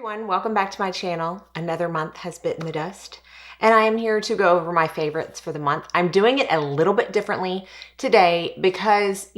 everyone, welcome back to my channel. Another month has bitten the dust and I am here to go over my favorites for the month. I'm doing it a little bit differently today because,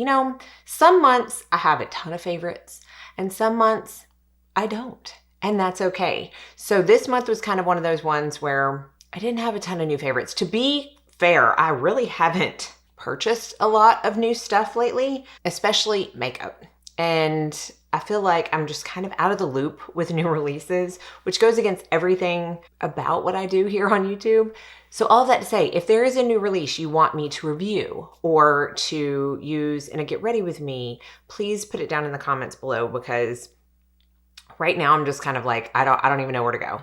some months I have a ton of favorites and some months I don't, and that's okay. So this month was kind of one of those ones where I didn't have a ton of new favorites. To be fair, I really haven't purchased a lot of new stuff lately, especially makeup. And I feel like I'm just kind of out of the loop with new releases, which goes against everything about what I do here on YouTube. So all of that to say, if there is a new release you want me to review or to use in a get ready with me, please put it down in the comments below, because right now I'm just kind of like, I don't even know where to go.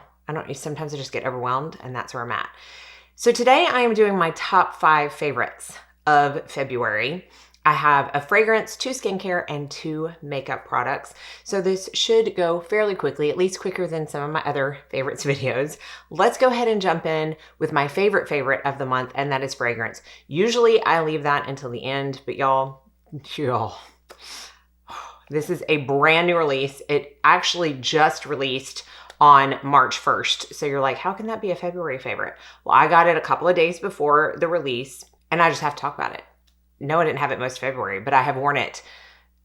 Sometimes I just get overwhelmed, and that's where I'm at. So today I am doing my top 5 favorites of February. I have a fragrance, 2 skincare, and 2 makeup products. So this should go fairly quickly, at least quicker than some of my other favorites videos. Let's go ahead and jump in with my favorite of the month, and that is fragrance. Usually I leave that until the end, but y'all, this is a brand new release. It actually just released on March 1st. So you're like, how can that be a February favorite? Well, I got it a couple of days before the release, and I just have to talk about it. No, I didn't have it most of February, but I have worn it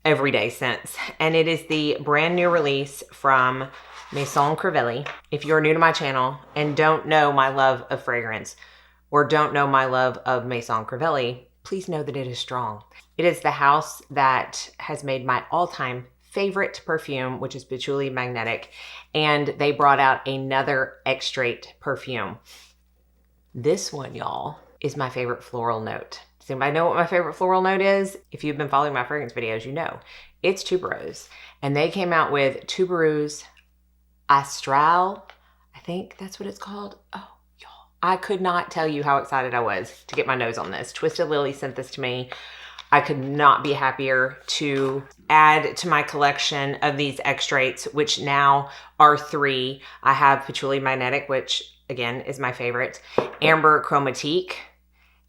every day since. And it is the brand new release from Micellar. If you're new to my channel and don't know my love of fragrance or don't know my love of Micellar, please know that it is strong. It is the house that has made my all-time favorite perfume, which is Patchouli Magnetic. And they brought out another extrait perfume. This one, y'all, is my favorite floral note. Does anybody know what my favorite floral note is? If you've been following my fragrance videos, you know. It's tuberose. And they came out with tuberose Astral. I think that's what it's called. Oh, y'all. I could not tell you how excited I was to get my nose on this. Twisted Lily sent this to me. I could not be happier to add to my collection of these extracts, which now are 3. I have Patchouli Magnetic, which again is my favorite. Amber Chromatique,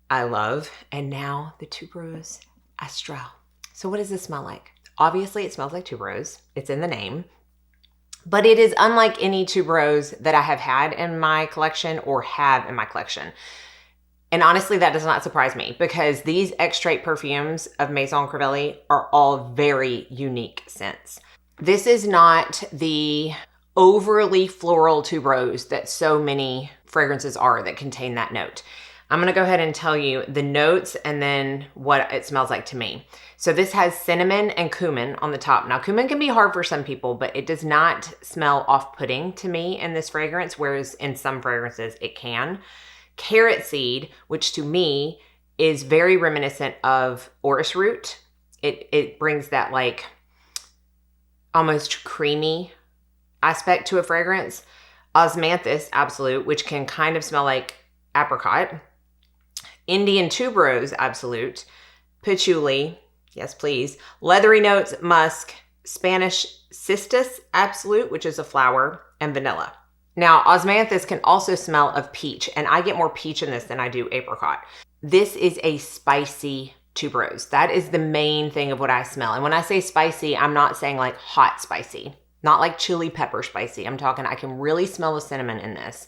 I love. And now the tuberose Astral. So what does this smell like? Obviously it smells like tuberose. It's in the name. But it is unlike any tuberose that I have had in my collection or have in my collection. And honestly, that does not surprise me, because these extrait perfumes of Micellar are all very unique scents. This is not the overly floral tuberose that so many fragrances are that contain that note. I'm going to go ahead and tell you the notes and then what it smells like to me. So this has cinnamon and cumin on the top. Now, cumin can be hard for some people, but it does not smell off-putting to me in this fragrance, whereas in some fragrances it can. Carrot seed, which to me is very reminiscent of orris root. It brings that like almost creamy aspect to a fragrance. Osmanthus Absolute, which can kind of smell like apricot. Indian Tuberose Absolute. Patchouli, yes please. Leathery notes, musk. Spanish Cistus Absolute, which is a flower, and vanilla. Now, osmanthus can also smell of peach, and I get more peach in this than I do apricot. This is a spicy tuberose. That is the main thing of what I smell. And when I say spicy, I'm not saying like hot spicy, not like chili pepper spicy. I'm talking, I can really smell the cinnamon in this,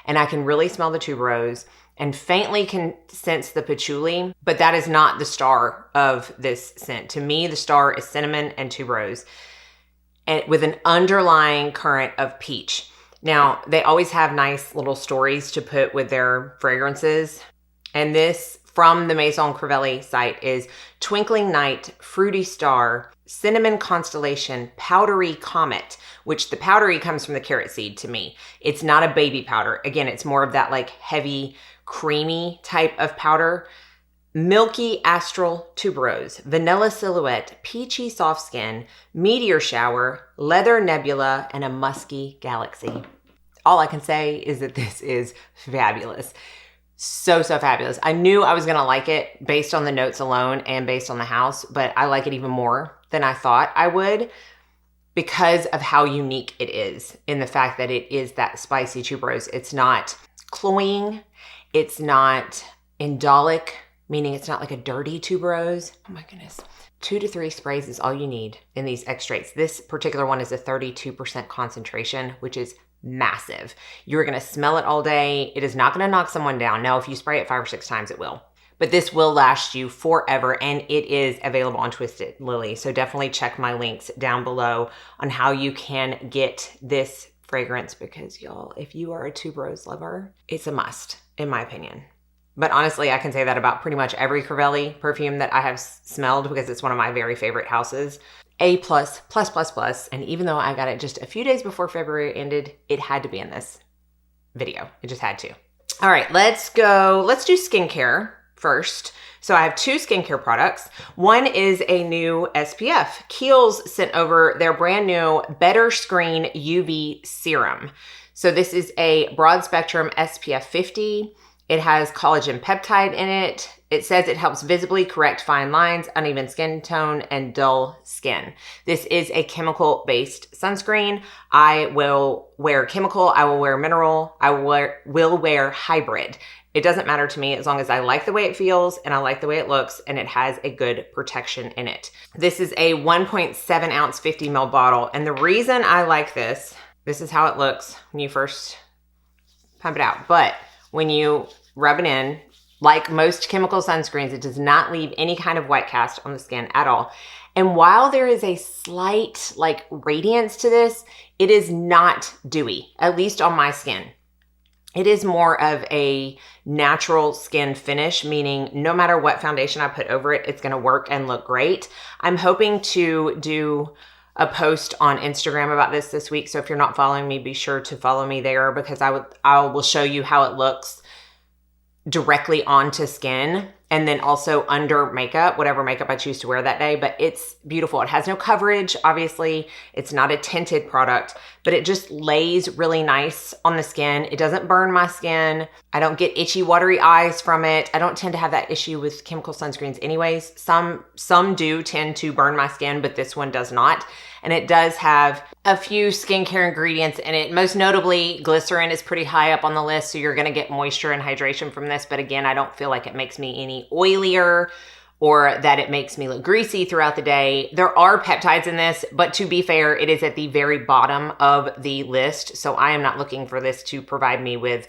and I can really smell the tuberose, and faintly can sense the patchouli, but that is not the star of this scent. To me, the star is cinnamon and tuberose, and with an underlying current of peach. Now, they always have nice little stories to put with their fragrances. And this from the Micellar site is Twinkling Night, Fruity Star, Cinnamon Constellation, Powdery Comet, which the powdery comes from the carrot seed to me. It's not a baby powder. Again, it's more of that like heavy, creamy type of powder. Milky Astral Tuberose, Vanilla Silhouette, Peachy Soft Skin, Meteor Shower, Leather Nebula, and a Musky Galaxy. All I can say is that this is fabulous. So fabulous. I knew I was going to like it based on the notes alone and based on the house, but I like it even more than I thought I would because of how unique it is in the fact that it is that spicy tuberose. It's not cloying. It's not indolic, meaning it's not like a dirty tuberose. Oh my goodness. 2 to 3 sprays is all you need in these extracts. This particular one is a 32% concentration, which is massive. You're gonna smell it all day. It is not gonna knock someone down. Now, if you spray it 5 or 6 times, it will. But this will last you forever, and it is available on Twisted Lily. So definitely check my links down below on how you can get this fragrance, because y'all, if you are a tuberose lover, it's a must, in my opinion. But honestly, I can say that about pretty much every Crivelli perfume that I have smelled, because it's one of my very favorite houses. A++++. And even though I got it just a few days before February ended, it had to be in this video. It just had to. All right, let's do skincare first. So I have 2 skincare products. One is a new SPF. Kiehl's sent over their brand new Better Screen UV Serum. So this is a broad spectrum SPF 50. It has collagen peptide in it. It says it helps visibly correct fine lines, uneven skin tone, and dull skin. This is a chemical-based sunscreen. I will wear chemical, I will wear mineral, I will wear hybrid. It doesn't matter to me as long as I like the way it feels and I like the way it looks and it has a good protection in it. This is a 1.7 ounce 50 ml bottle. And the reason I like this is how it looks when you first pump it out. But when you rub it in, like most chemical sunscreens, it does not leave any kind of white cast on the skin at all. And while there is a slight like radiance to this, it is not dewy, at least on my skin. It is more of a natural skin finish, meaning no matter what foundation I put over it, it's gonna work and look great. I'm hoping to do a post on Instagram about this week. So if you're not following me, be sure to follow me there, because I will show you how it looks directly onto skin and then also under makeup, whatever makeup I choose to wear that day. But it's beautiful. It has no coverage, obviously. It's not a tinted product, but it just lays really nice on the skin. It doesn't burn my skin. I don't get itchy, watery eyes from it. I don't tend to have that issue with chemical sunscreens anyways. Some do tend to burn my skin, but this one does not. And it does have a few skincare ingredients in it. Most notably, glycerin is pretty high up on the list, so you're gonna get moisture and hydration from this. But again, I don't feel like it makes me any oilier or that it makes me look greasy throughout the day. There are peptides in this, but to be fair, it is at the very bottom of the list. So I am not looking for this to provide me with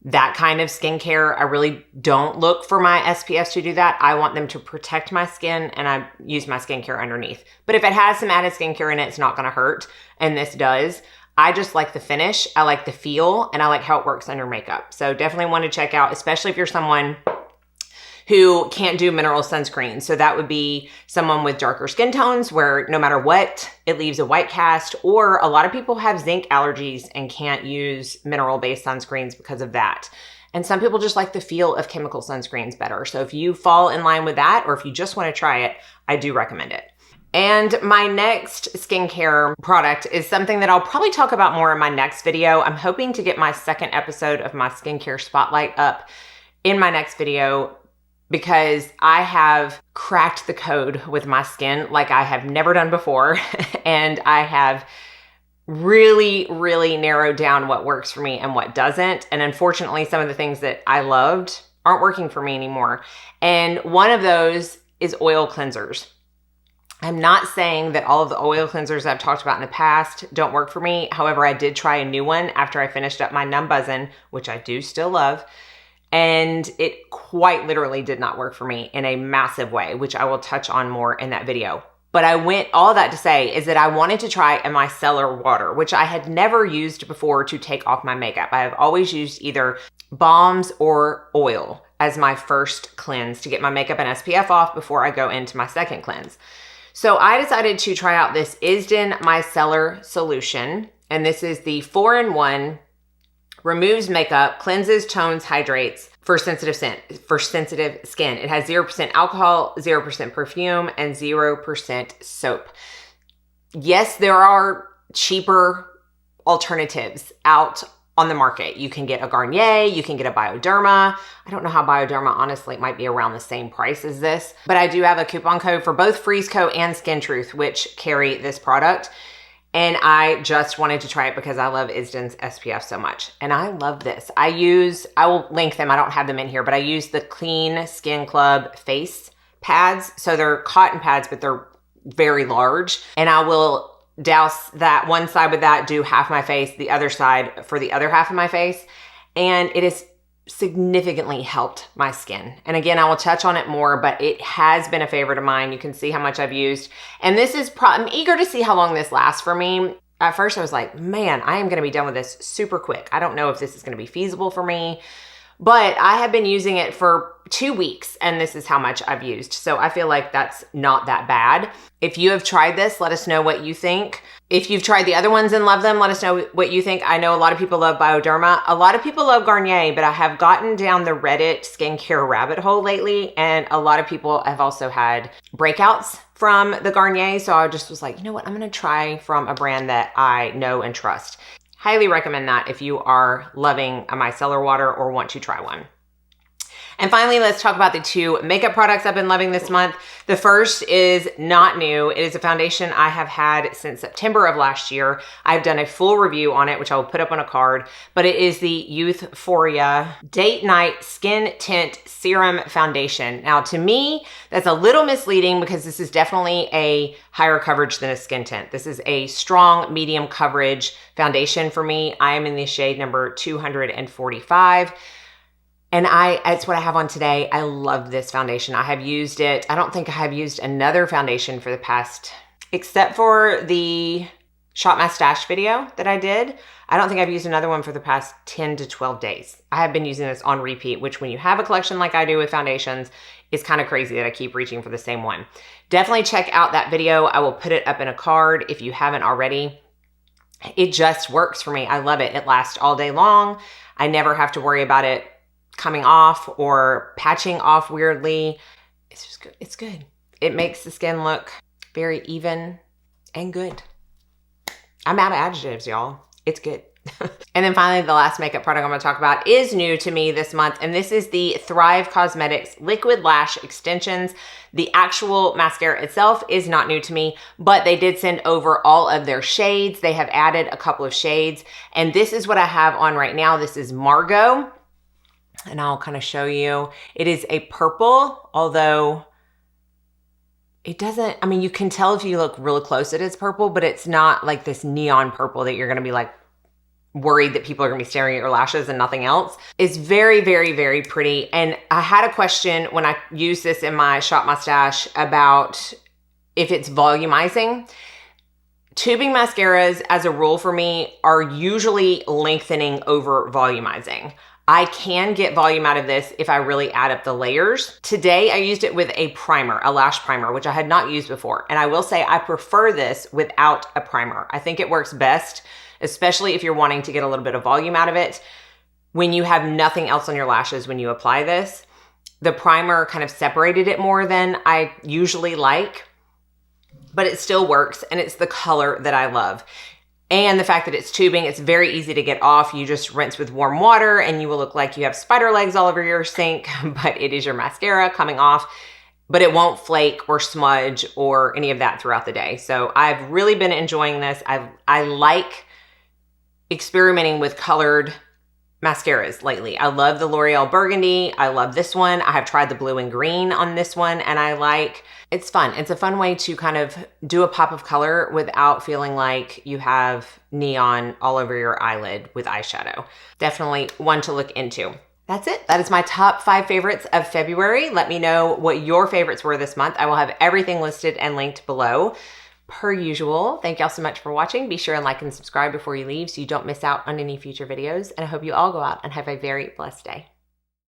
that kind of skincare. I really don't look for my SPFs to do that. I want them to protect my skin, and I use my skincare underneath. But if it has some added skincare in it, it's not gonna hurt, and this does. I just like the finish, I like the feel, and I like how it works under makeup. So definitely want to check out, especially if you're someone who can't do mineral sunscreen. So that would be someone with darker skin tones where no matter what, it leaves a white cast, or a lot of people have zinc allergies and can't use mineral-based sunscreens because of that. And some people just like the feel of chemical sunscreens better. So if you fall in line with that, or if you just want to try it, I do recommend it. And my next skincare product is something that I'll probably talk about more in my next video. I'm hoping to get my second episode of my skincare spotlight up in my next video, because I have cracked the code with my skin like I have never done before. And I have really, really narrowed down what works for me and what doesn't. And unfortunately, some of the things that I loved aren't working for me anymore. And one of those is oil cleansers. I'm not saying that all of the oil cleansers I've talked about in the past don't work for me. However, I did try a new one after I finished up my Numb Buzzin', which I do still love. And it quite literally did not work for me in a massive way, which I will touch on more in that video. But all that to say is that I wanted to try a micellar water, which I had never used before to take off my makeup. I have always used either balms or oil as my first cleanse to get my makeup and SPF off before I go into my second cleanse. So I decided to try out this ISDIN Micellar solution. And this is the 4-in-1, removes makeup, cleanses, tones, hydrates for sensitive skin. It has 0% alcohol, 0% perfume, and 0% soap. Yes, there are cheaper alternatives out on the market. You can get a Garnier, you can get a Bioderma. I don't know how Bioderma, honestly, it might be around the same price as this, but I do have a coupon code for both Freeze Co and Skin Truth, which carry this product. And I just wanted to try it because I love ISDIN's SPF so much. And I love this. I will link them, I don't have them in here, but I use the Clean Skin Club face pads. So they're cotton pads, but they're very large. And I will douse that one side with that, do half my face, the other side for the other half of my face. And it has significantly helped my skin. And again, I will touch on it more, but it has been a favorite of mine. You can see how much I've used. And this is, I'm eager to see how long this lasts for me. At first I was like, man, I am going to be done with this super quick. I don't know if this is going to be feasible for me, but I have been using it for 2 weeks and this is how much I've used. So I feel like that's not that bad. If you have tried this, let us know what you think. If you've tried the other ones and love them, let us know what you think. I know a lot of people love Bioderma. A lot of people love Garnier, but I have gotten down the Reddit skincare rabbit hole lately, and a lot of people have also had breakouts from the Garnier. So I just was like, you know what? I'm going to try from a brand that I know and trust. Highly recommend that if you are loving a micellar water or want to try one. And finally, let's talk about the 2 makeup products I've been loving this month. The first is not new. It is a foundation I have had since September of last year. I've done a full review on it, which I will put up on a card, but it is the Youthforia Date Night Skin Tint Serum Foundation. Now, to me, that's a little misleading because this is definitely a higher coverage than a skin tint. This is a strong medium coverage foundation for me. I am in the shade number 245. And it's what I have on today. I love this foundation. I have used it. I don't think I have used another foundation for the past, except for the Shop My Stash video that I did. I don't think I've used another one for the past 10 to 12 days. I have been using this on repeat, which when you have a collection like I do with foundations, it's kind of crazy that I keep reaching for the same one. Definitely check out that video. I will put it up in a card if you haven't already. It just works for me. I love it. It lasts all day long. I never have to worry about it coming off or patching off weirdly. It's just good. It's good. It makes the skin look very even and good. I'm out of adjectives, y'all. It's good. And then finally, the last makeup product I'm going to talk about is new to me this month, and this is the Thrive Cosmetics Liquid Lash Extensions. The actual mascara itself is not new to me, but they did send over all of their shades. They have added a couple of shades, and this is what I have on right now. This is Margot. And I'll kind of show you. It is a purple, although it doesn't, I mean, you can tell if you look really close it is purple, but it's not like this neon purple that you're going to be like worried that people are going to be staring at your lashes and nothing else. It's very, very, very pretty. And I had a question when I used this in my Shop My Stash about if it's volumizing. Tubing mascaras, as a rule for me, are usually lengthening over volumizing. I can get volume out of this if I really add up the layers. Today, I used it with a primer, a lash primer, which I had not used before. And I will say I prefer this without a primer. I think it works best, especially if you're wanting to get a little bit of volume out of it, when you have nothing else on your lashes when you apply this. The primer kind of separated it more than I usually like, but it still works, and it's the color that I love. And the fact that it's tubing, it's very easy to get off. You just rinse with warm water and you will look like you have spider legs all over your sink, but it is your mascara coming off, but it won't flake or smudge or any of that throughout the day. So I've really been enjoying this. I like experimenting with colored mascaras lately. I love the L'Oreal Burgundy. I love this one. I have tried the blue and green on this one, and it's fun. It's a fun way to kind of do a pop of color without feeling like you have neon all over your eyelid with eyeshadow. Definitely one to look into. That's it. That is my top 5 favorites of February. Let me know what your favorites were this month. I will have everything listed and linked below. Per usual, thank y'all so much for watching. Be sure and like and subscribe before you leave so you don't miss out on any future videos. And I hope you all go out and have a very blessed day.